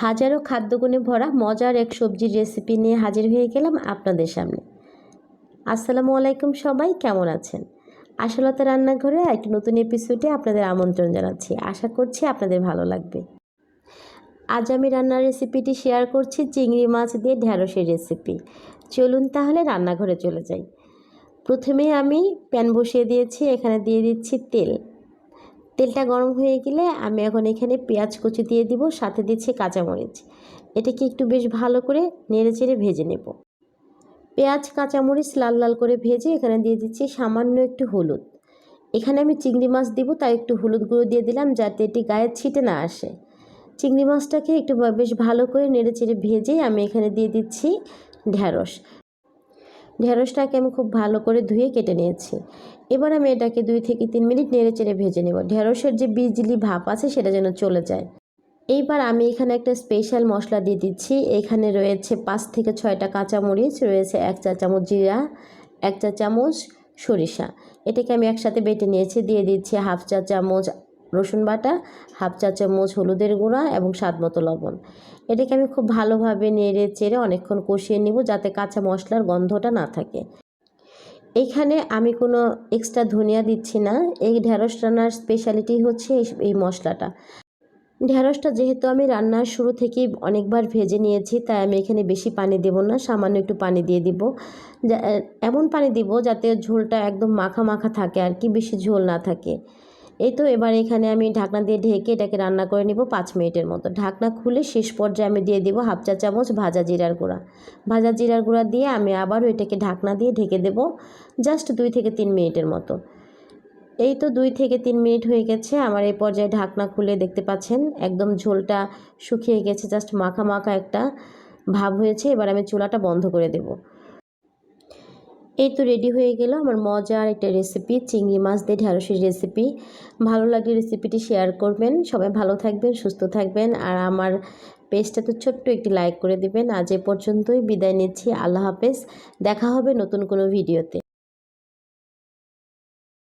হাজারো খাদ্যগুণে ভরা মজার এক সবজির রেসিপি নিয়ে হাজির হয়ে গেলাম আপনাদের সামনে। আসসালামু আলাইকুম, সবাই কেমন আছেন? আশালতা রান্নাঘরে একটি নতুন এপিসোডে আপনাদের আমন্ত্রণ জানাচ্ছি। আশা করছি আপনাদের ভালো লাগবে। আজ আমি রান্নার রেসিপিটি শেয়ার করছি চিংড়ি মাছ দিয়ে ঢ্যাঁড়সের রেসিপি। চলুন তাহলে রান্নাঘরে চলে যাই। প্রথমে আমি প্যান বসিয়ে দিয়েছি, এখানে দিয়ে দিচ্ছি তেল। তেলটা গরম হয়ে গেলে আমি এখন এখানে পেঁয়াজ কুচি দিয়ে দিব, সাথে দিচ্ছি কাঁচামরিচ। এটাকে একটু বেশ ভালো করে নেড়েচেড়ে ভেজে নেব। পেঁয়াজ কাঁচামরিচ লাল লাল করে ভেজে এখানে দিয়ে দিচ্ছি সামান্য একটু হলুদ। এখানে আমি চিংড়ি মাছ দিব, তাই একটু হলুদ গুঁড়ো দিয়ে দিলাম যাতে এটি গায়ে ছিটে না আসে। চিংড়ি মাছটাকে একটু বেশ ভালো করে নেড়েচেড়ে ভেজে আমি এখানে দিয়ে দিচ্ছি ঢ্যাঁড়স। ঢ্যাঁড়সটাকে আমি খুব ভালো করে ধুয়ে কেটে নিয়েছি। এবার আমি এটাকে 2 থেকে 3 মিনিট নেড়েচেড়ে ভেজে নেব। ঢ্যাঁড়সের যে বিজলি ভাপ আছে সেটা যেন চলে যায়। এইবার আমি এখানে একটা স্পেশাল মশলা দিয়ে দিচ্ছি। এখানে রয়েছে 5 থেকে 6টা কাঁচামরিচ, রয়েছে 1 চা চামচ জিরা, 1 চা চামচ সরিষা। এটাকে আমি একসাথে বেটে নিয়েছি। দিয়ে দিচ্ছি 1/2 চা চামচ রসুন বাটা, 1/2 চা চামচ হলুদের গুঁড়া এবং স্বাদ মতো লবণ। এটাকে আমি খুব ভালোভাবে নেড়ে চেড়ে অনেকক্ষণ কষিয়ে নিব যাতে কাঁচা মশলার গন্ধটা না থাকে। এইখানে আমি কোনো এক্সট্রা ধনিয়া দিচ্ছি না। এই ঢ্যাঁড়স রান্নার স্পেশালিটি হচ্ছে এই মশলাটা। ঢ্যাঁড়সটা যেহেতু আমি রান্নার শুরু থেকেই অনেকবার ভেজে নিয়েছি, তাই আমি এখানে বেশি পানি দেব না, সামান্য একটু পানি দিয়ে দিব। এমন পানি দিব যাতে ঝোলটা একদম মাখা মাখা থাকে আর কি, বেশি ঝোল না থাকে। এই তো এবার এখানে আমি ঢাকনা দিয়ে ঢেকে এটাকে রান্না করে নিব 5 মিনিটের মতো। ঢাকনা খুলে শেষ পর্যায়ে আমি দিয়ে দিব 1/2 চা চামচ ভাজা জিরার গুঁড়া। ভাজা জিরার গুঁড়া দিয়ে আমি আবারও এটাকে ঢাকনা দিয়ে ঢেকে দেব জাস্ট 2 থেকে 3 মিনিটের মতো। এই তো 2 থেকে 3 মিনিট হয়ে গেছে। আমার এই পর্যায়ে ঢাকনা খুলে দেখতে পাচ্ছেন একদম ঝোলটা শুকিয়ে গেছে, জাস্ট মাখা মাখা একটা ভাব হয়েছে। এবার আমি চুলাটা বন্ধ করে দেব। এই তো রেডি হয়ে গেল আমার মজার একটা রেসিপি, চিংড়ি মাছ দিয়ে ঢ্যাঁড়সের রেসিপি। ভালো লাগলে রেসিপিটি শেয়ার করবেন। সবাই ভালো থাকবেন, সুস্থ থাকবেন, আর আমার পেজটা তো ছোট্ট একটি লাইক করে দিবেন। আজ এ পর্যন্তই, বিদায় নিচ্ছি। আল্লাহ হাফেজ। দেখা হবে নতুন কোনো ভিডিওতে।